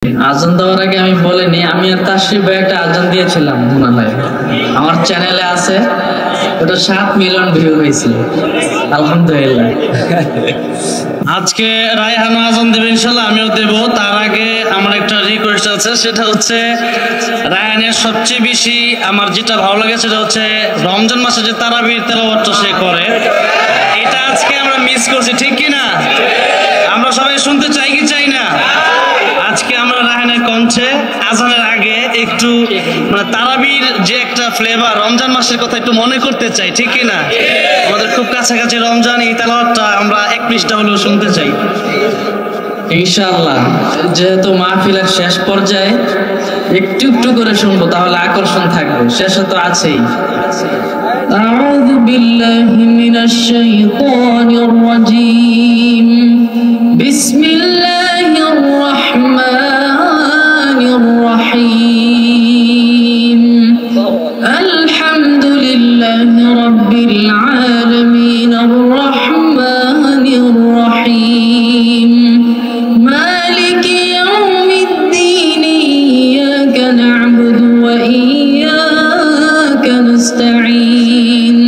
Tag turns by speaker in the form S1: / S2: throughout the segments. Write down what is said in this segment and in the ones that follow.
S1: আজান দেওয়ার আগে আমি বলিনি, আমি আর তাশরিফ ভাই একটা আজান দিয়েছিলাম মনে হয়, আমার চ্যানেলে আছে, ওটা 7 মিলিয়ন ভিউ হয়েছিল। আলহামদুলিল্লাহ।
S2: আজকে রায়হান আজান দেবে ইনশাল্লাহ, আমিও দেব। তার আগে আমার একটা রিকোয়েস্ট আছে, সেটা হচ্ছে রায়হানের সবচেয়ে বেশি আমার যেটা ভালো লাগে সেটা হচ্ছে রমজান মাসে যে তারাবির তেলাওয়াতটা সে করে, এটা আজকে আমরা মিস করছি, ঠিক কি না? আমরা সবাই শুনতে চাই কি চাই না? আজকে আমরা রায়হানের কণ্ঠে আজানের আগে একটু মানে তারাবির যে একটা ফ্লেভার রমজান মাসের কথা একটু মনে করতে চাই, ঠিক কি না? আমাদের খুব কাছাকাছি রমজান, এই তেলাওয়াতটা আমরা 1 পৃষ্ঠা হলেও শুনতে চাই
S1: ইনশাআল্লাহ। যেহেতু মাহফিলের শেষ পর্যায়ে একটু একটু করে শুনবো, তাহলে আকর্ষণ থাকবে, শেষে তো আছেই। আউযু বিল্লাহি মিনাশ শাইতানির রাজীম, বিসমিল্লাহির রাহমানির রাহিম, আলহামদুলিল্লাহি রাব্বিল আলামিন, আর রাহমানির রাহিম, মালিকি ইয়াউমিদ্দিন, ইয়াকা না'বুদু ওয়া ইয়াকা নাস্তাঈন,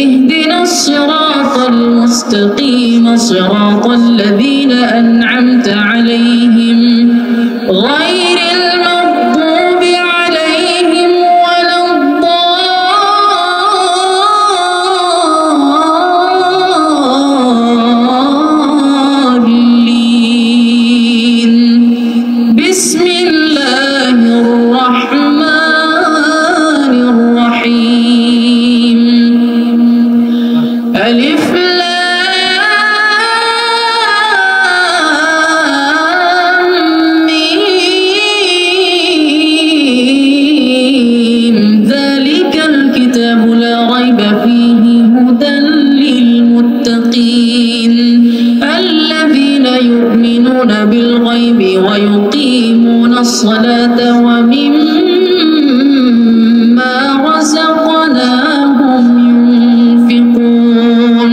S1: ইহদিনাস সিরাতাল মুস্তাকিম, সিরাতাল লাযীনা আন'আমতা আলাইহিম গায়রিল মাগদুবি আলাইহিম ওয়ালাদ-দাল্লিন। বিসমিল্লাহির রাহমানির রাহিম, আলিফ بالغيب ويقيمون الصلاة ومما رزقناهم ينفقون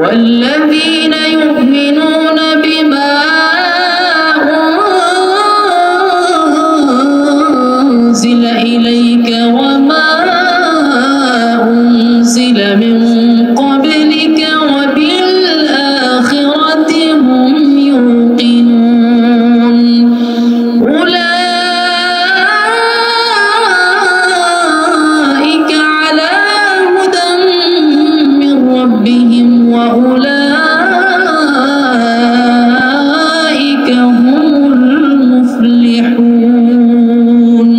S1: والذين يؤمنون بما أنزل إليك وما أنزل من قبلك وبالآخرة هم يوقنون أولئك على هدى من ربهم وأولئك هم المفلحون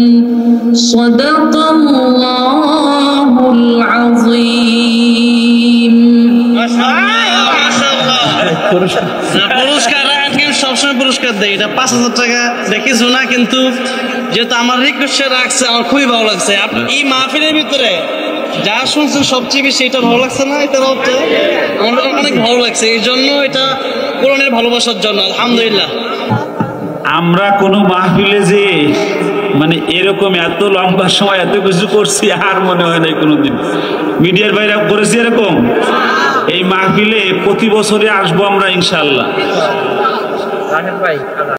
S1: صدق الله العظيم।
S2: পুরস্কার সবসময় পুরস্কার দেয়, এটা 5,000 টাকা দেখিস না, কিন্তু যেহেতু আমার রিকোয়েস্টে রাখছে আমার খুবই ভালো লাগছে। এই মাহফিলের ভিতরে যা শুনছেন সবচেয়ে বেশি এটা ভালো লাগছে না? এটা আমার অনেক ভালো লাগছে, এই জন্য এটা কোরআনের ভালোবাসার জন্য আলহামদুলিল্লাহ।
S3: আমরা কোনো মাহফিলে যে মানে এরকম এত লম্বা সময় এত কিছু করছি আর মনে হয় না কোনোদিন। মিডিয়ার বাইরে করেছি এরকম। এই মাহফিলে প্রতি বছরে আসবো আমরা ইনশাআল্লাহ।